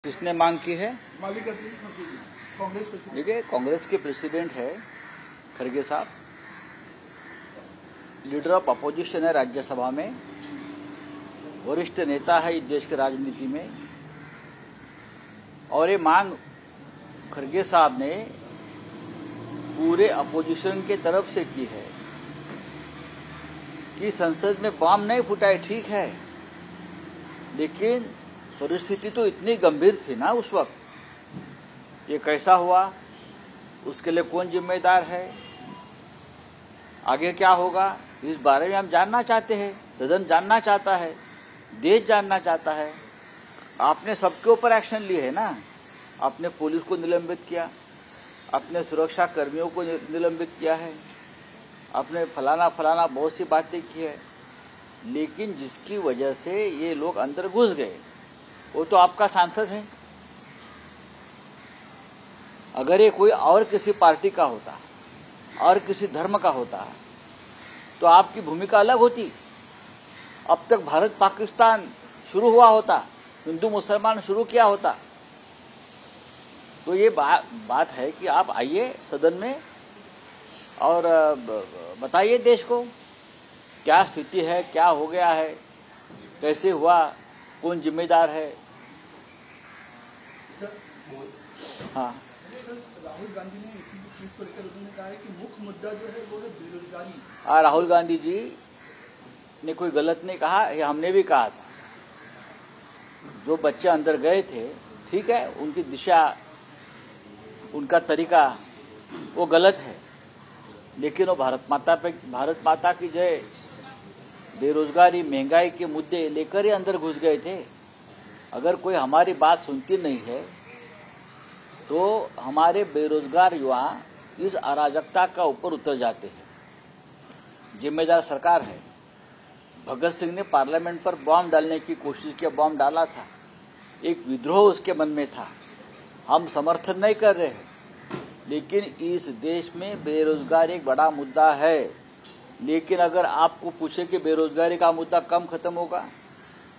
किसने मांग की है? कांग्रेस। देखिए, कांग्रेस के प्रेसिडेंट है खड़गे साहब, लीडर ऑफ अपोजिशन है राज्यसभा में, वरिष्ठ नेता है इस देश के राजनीति में। और ये मांग खड़गे साहब ने पूरे अपोजिशन के तरफ से की है कि संसद में बम नहीं फुटाए, ठीक है, लेकिन परिस्थिति तो इतनी गंभीर थी ना उस वक्त। ये कैसा हुआ, उसके लिए कौन जिम्मेदार है, आगे क्या होगा, इस बारे में हम जानना चाहते हैं। सदन जानना चाहता है, देश जानना चाहता है। आपने सबके ऊपर एक्शन लिए है ना। आपने पुलिस को निलंबित किया, अपने सुरक्षा कर्मियों को निलंबित किया है, आपने फलाना फलाना बहुत सी बातें की है, लेकिन जिसकी वजह से ये लोग अंदर घुस गए वो तो आपका सांसद है। अगर ये कोई और किसी पार्टी का होता और किसी धर्म का होता तो आपकी भूमिका अलग होती। अब तक भारत पाकिस्तान शुरू हुआ होता, हिंदू मुसलमान शुरू किया होता। तो ये बात है कि आप आइए सदन में और बताइए देश को क्या स्थिति है, क्या हो गया है, कैसे हुआ, कौन जिम्मेदार है। हाँ, राहुल गांधी ने इसी चीज को लेकर उन्होंने कहा है कि मुख्य मुद्दा जो है वो है बेरोजगारी। राहुल गांधी जी ने कोई गलत नहीं कहा, ये हमने भी कहा था। जो बच्चे अंदर गए थे, ठीक है, उनकी दिशा, उनका तरीका वो गलत है, लेकिन वो भारत माता की जय, बेरोजगारी, महंगाई के मुद्दे लेकर ही अंदर घुस गए थे। अगर कोई हमारी बात सुनती नहीं है तो हमारे बेरोजगार युवा इस अराजकता का ऊपर उतर जाते हैं। जिम्मेदार सरकार है। भगत सिंह ने पार्लियामेंट पर बॉम्ब डालने की कोशिश किया, बॉम्ब डाला था, एक विद्रोह उसके मन में था। हम समर्थन नहीं कर रहे हैं, लेकिन इस देश में बेरोजगारी एक बड़ा मुद्दा है। लेकिन अगर आपको पूछे कि बेरोजगारी का मुद्दा कम खत्म होगा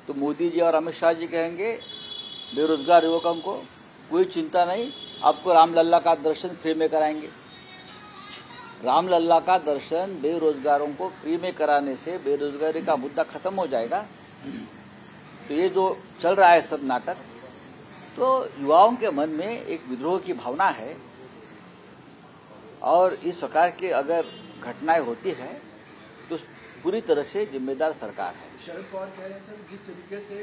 तो मोदी जी और अमित शाह जी कहेंगे बेरोजगार युवकों को कोई चिंता नहीं, आपको रामलल्ला का दर्शन फ्री में कराएंगे। रामलल्ला का दर्शन बेरोजगारों को फ्री में कराने से बेरोजगारी का मुद्दा खत्म हो जाएगा। तो ये जो चल रहा है सब नाटक, तो युवाओं के मन में एक विद्रोह की भावना है। और इस प्रकार की अगर घटनाएं होती है तो पूरी तरह से जिम्मेदार सरकार है। शरद पवार कह रहे हैं सर, जिस तरीके से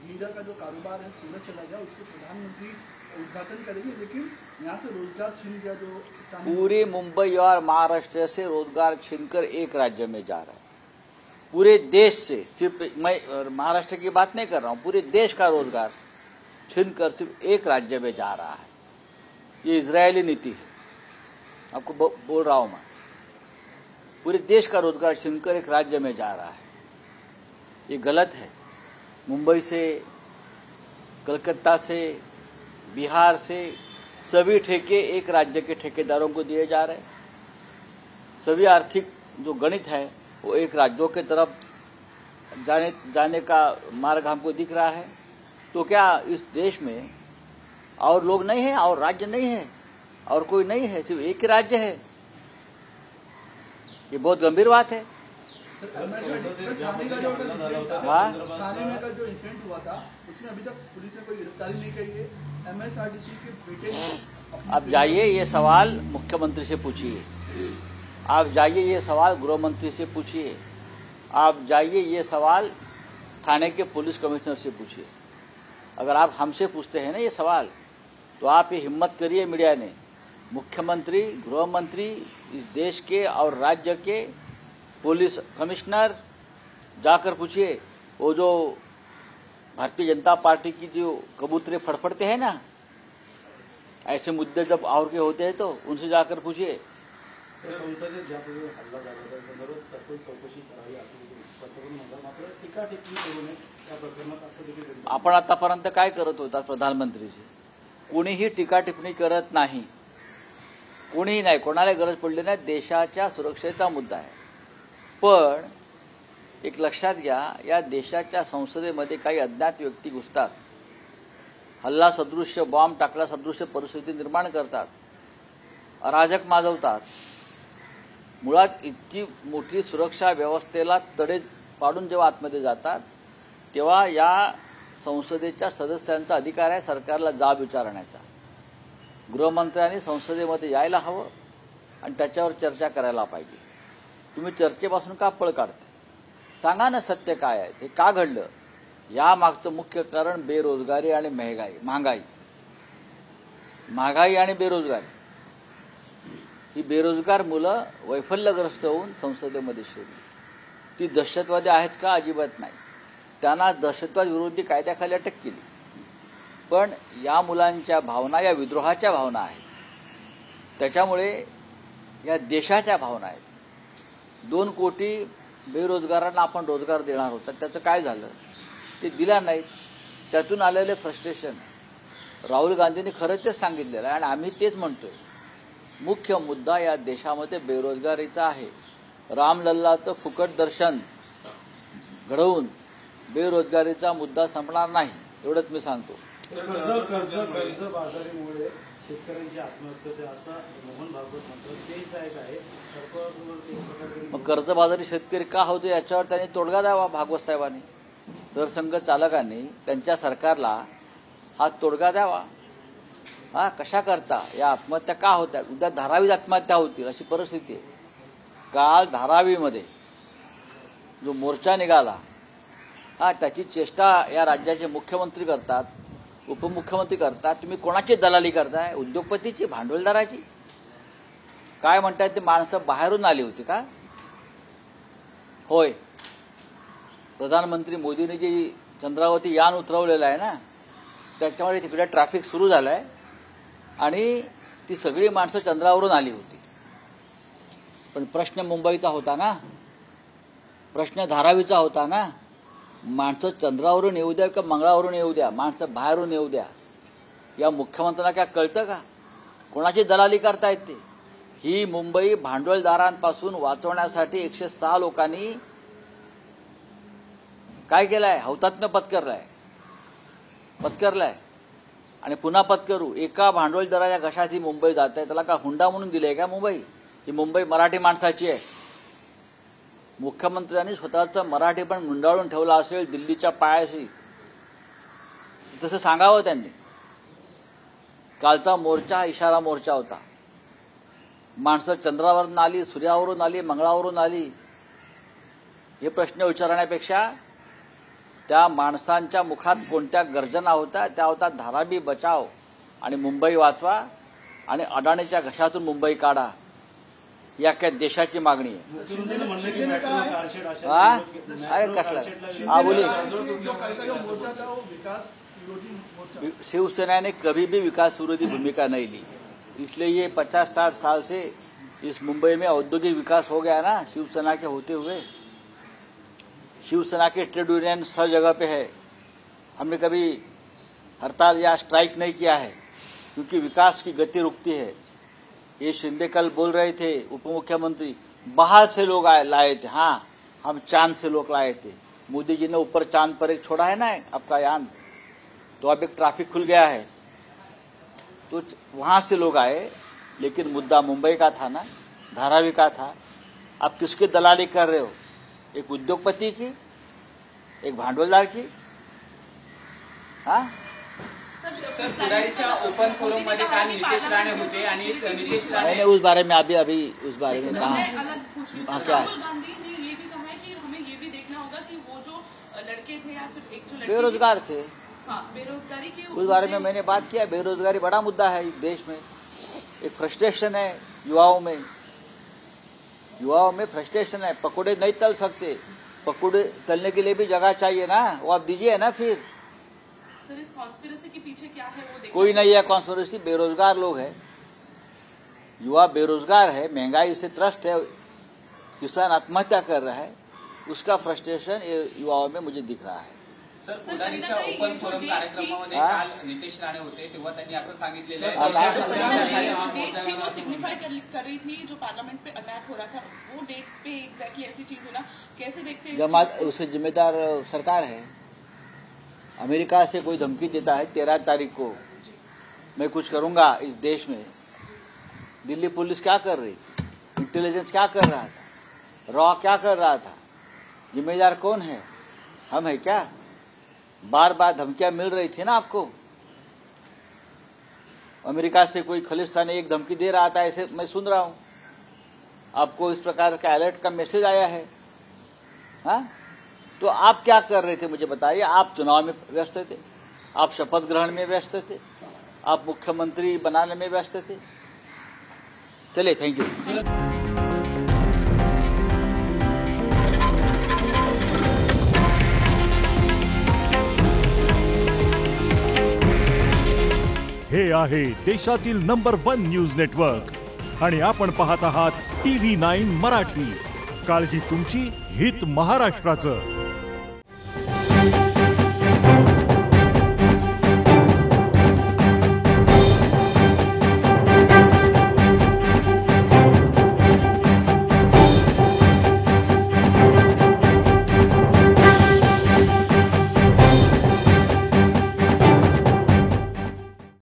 हीरा का जो कारोबार है सूरत चला गया, उसको प्रधानमंत्री उद्घाटन करेंगे, लेकिन यहाँ से रोजगार छीन गया। जो पूरे मुंबई और महाराष्ट्र से रोजगार छीनकर एक राज्य में जा रहा है। पूरे देश से, सिर्फ मैं महाराष्ट्र की बात नहीं कर रहा हूँ, पूरे देश का रोजगार छीनकर सिर्फ एक राज्य में जा रहा है। ये इजरायली नीति है, आपको बोल रहा हूं मैं। पूरे देश का रोजगार छीनकर एक राज्य में जा रहा है, ये गलत है। मुंबई से, कलकत्ता से, बिहार से सभी ठेके एक राज्य के ठेकेदारों को दिए जा रहे हैं। सभी आर्थिक जो गणित है वो एक राज्यों के तरफ जाने का मार्ग हमको दिख रहा है। तो क्या इस देश में और लोग नहीं है, और राज्य नहीं है, और कोई नहीं है, सिर्फ एक ही राज्य है? ये बहुत गंभीर बात है। थाने में का जो इंसिडेंट हुआ था उसमें अभी तक पुलिस ने कोई गिरफ्तारी नहीं करी है। MSRDC के बेटे आप जाइए, ये सवाल मुख्यमंत्री से पूछिए, आप जाइए ये सवाल गृह मंत्री से पूछिए, आप जाइए ये सवाल थाने के पुलिस कमिश्नर से पूछिए। अगर आप हमसे पूछते हैं ना ये सवाल, तो आप ये हिम्मत करिए मीडिया ने, मुख्यमंत्री, गृह मंत्री, इस देश के और राज्य के पुलिस कमिश्नर जाकर पूछिए। वो जो भारतीय जनता पार्टी की जो कबूतरे फड़फड़ते हैं ना, ऐसे मुद्दे जब और के होते हैं तो उनसे जाकर पूछिए। आपण आतापर्यंत काय करत होता प्रधानमंत्रीजी? कोणीही टीका टिप्पणी करत नाही, कोणीही नाही, कोणाला गरज पडली नाही। देशाच्या सुरक्षेचा मुद्दा आहे। पण एक लक्षात घ्या, या देशाच्या संसदेमध्ये काही अज्ञात व्यक्ती घुसतात हल्ला सदृश्य, बॉम्ब टाकला सदृश्य परिस्थिती निर्माण करतात, अराजक माजवतात. मुळात इतकी मोठी सुरक्षा व्यवस्थेला तडे पाडून जेव्हा आतमध्ये जातात तेव्हा या संसदेच्या सदस्यांचा अधिकार आहे सरकारला जाब विचारण्याचा. गृहमंत्र्यांनी संसदेमध्ये यायला हवं आणि त्याच्यावर चर्चा करायला पाहिजे. तुम्ही चर्चेपासून का पळ काढता? सांगा ना सत्य काय आहे, ते का घडलं? या मागचं मुख्य कारण बेरोजगारी आणि महागाई आणि बेरोजगारी. ही बेरोजगार मुलं वैफल्यग्रस्त होऊन संसदेमध्ये शिरली. ती दहशतवादी आहेत का? अजिबात नाही. त्यांना दहशतवाद विरोधी कायद्याखाली अटक केली. पण या मुलांच्या भावना या विद्रोहाच्या भावना आहेत. त्याच्यामुळे या देशाच्या भावना आहेत. 2 कोटी बेरोजगारांना आपण रोजगार देणार होता, त्याचं काय झालं? ते दिला नाहीत. त्यातून आलेले फ्रस्ट्रेशन राहुल गांधींनी खरं तेच सांगितलेलं आहे आणि आम्ही तेच म्हणतोय. मुख्य मुद्दा या देशामध्ये बेरोजगारीचा आहे. रामलल्लाचं फुकट दर्शन घडवून बेरोजगारीचा मुद्दा संपणार नाही, एवढंच मी सांगतो. कर्जबाजारीमुळे शेतकऱ्यांची आत्महत्या होते असं मोहन भागवत म्हणतात, ते काय आहे? मग कर्जबाजारी शेतकरी का होते याच्यावर त्यांनी तोडगा द्यावा. भागवत साहेबांनी, सरसंघ चालकांनी त्यांच्या सरकारला हा तोडगा द्यावा. कशा करता या आत्महत्या का होत्या? उद्या धारावीत आत्महत्या होतील अशी परिस्थिती आहे. काल धारावीमध्ये जो मोर्चा निघाला, त्याची चेष्टा या राज्याचे मुख्यमंत्री करतात, उपमुख्यमंत्री करतात. तुम्ही कोणाची दलाली करताय? उद्योगपतीची, भांडवलदाराची? काय म्हणताय ते? माणसं बाहेरून आली होती का? होय, प्रधानमंत्री मोदींनी जी चंद्रावरती यान उतरवलेलं आहे ना, त्याच्यामुळे तिकडे ट्रॅफिक सुरू झालंय आणि ती सगळी माणसं चंद्रावरून आली होती. पण प्रश्न मुंबईचा होता ना, प्रश्न धारावीचा होता ना. माणसं चंद्रावरून येऊ द्या का मंगळावरून येऊ द्या, माणसं बाहेरून येऊ द्या. या मुख्यमंत्र्यांना काय कळतं का? कोणाची दलाली करतायत ते? ही मुंबई भांडवलदारांपासून वाचवण्यासाठी 106 लोकांनी काय केलंय? हौतात्म्य पत्करलाय आणि पुन्हा पत्करू. एका भांडवलदाराच्या घशात ही मुंबई जात आहे. त्याला का हुंडा म्हणून दिलीय का मुंबई? ही मुंबई मराठी माणसाची आहे. मुख्यमंत्र्यांनी स्वतःचं मराठी पण गुंडाळून ठेवलं असेल दिल्लीच्या पायाशी, तसं सांगावं त्यांनी. कालचा मोर्चा हा इशारा मोर्चा होता. माणसं चंद्रावरून आली, सूर्यावरून आली, मंगळावरून आली, हे प्रश्न विचारण्यापेक्षा त्या माणसांच्या मुखात कोणत्या गर्जना होत्या? त्या होत्या धारावी बचाव आणि मुंबई वाचवा आणि अडाणीच्या घशातून मुंबई काढा. या काय देशाची मागणी आहे. अरे कसला बोली. शिवसेना ने कभी भी विकास विरोधी भूमिका नहीं ली, इसलिए ये 50-60 साल से इस मुंबई में औद्योगिक विकास हो गया ना शिवसेना के होते हुए. शिवसेना के ट्रेड यूनियन हर जगह पे है. हमने कभी हड़ताल या स्ट्राइक नहीं किया है क्योंकि विकास की गति रुकती है. ये शिंदे कल बोल रहे थे, उप मुख्यमंत्री, बाहर से लोग लाए थे. हाँ, हम चांद से लोग लाए थे. मोदी जी ने ऊपर चांद पर एक छोड़ा है ना आपका यान, तो अब एक ट्रैफिक खुल गया है, तो वहां से लोग आए. लेकिन मुद्दा मुंबई का था ना, धारावी का था. आप किसकी दलाली कर रहे हो? एक उद्योगपति की, एक भांडवलदार की? हाँ, सर पुढारीच्या ओपन फोरम मध्ये काल नितेश राणे होते आणि नितेश राणे मैंने उस बारे में अभी उस बारे में कहा. क्या है? गांधी ने ये भी कहा है कि हमें ये भी देखना होगा कि वो जो लड़के थे या फिर एक जो लड़की बेरोजगार थे, बेरोजगारी के उस बारे में मैंने बात किया. बेरोजगारी बड़ा मुद्दा है इस देश में. एक फ्रस्ट्रेशन है युवाओं में फ्रस्ट्रेशन है. पकौड़े नहीं तल सकते, पकौड़े तलने के लिए भी जगह चाहिए ना, वो आप दीजिए ना. फिर सर इस कॉन्स्पिरेसी के पीछे क्या है वो देखिए. कोई नहीं है कॉन्स्पिरेसी. बेरोजगार लोग है, युवा बेरोजगार है, महंगाई से त्रस्त है, किसान आत्महत्या कर रहा है, उसका फ्रस्ट्रेशन युवाओं में मुझे दिख रहा है. सर पुढारीच्या ओपन फोरम कार्यक्रमामध्ये काल नितेश राणे होते तेव्हा त्यांनी असं सांगितलेलं आहे सिग्निफाई कर रही थी जो पार्लियामेंट पे अटैक हो रहा था, वो डेट पे एग्जैक्टली ऐसी चीज होना कैसे देखते हैं? जमात उससे जिम्मेदार सरकार है. अमेरिका से कोई धमकी देता है 13 तारीख को मैं कुछ करूंगा इस देश में, दिल्ली पुलिस क्या कर रही, इंटेलिजेंस क्या कर रहा था, रॉ क्या कर रहा था, जिम्मेदार कौन है, हम है क्या? बार बार धमकियां मिल रही थी ना आपको। अमेरिका से कोई खलिस्तानी एक धमकी दे रहा था, ऐसे मैं सुन रहा हूं। आपको इस प्रकार का अलर्ट का मैसेज आया है। हाँ, तो आप क्या कर रहे थे मुझे बताइए। आप चुनाव में व्यस्त थे, आप शपथ ग्रहण में व्यस्त थे, आप मुख्यमंत्री बनाने में व्यस्त थे। चलिए, थैंक यू। हे आहे देशातील नंबर 1 न्यूज नेटवर्क आणि आपण पाहत आहात TV9 मराठी। काळजी तुमची, हित महाराष्ट्राचं।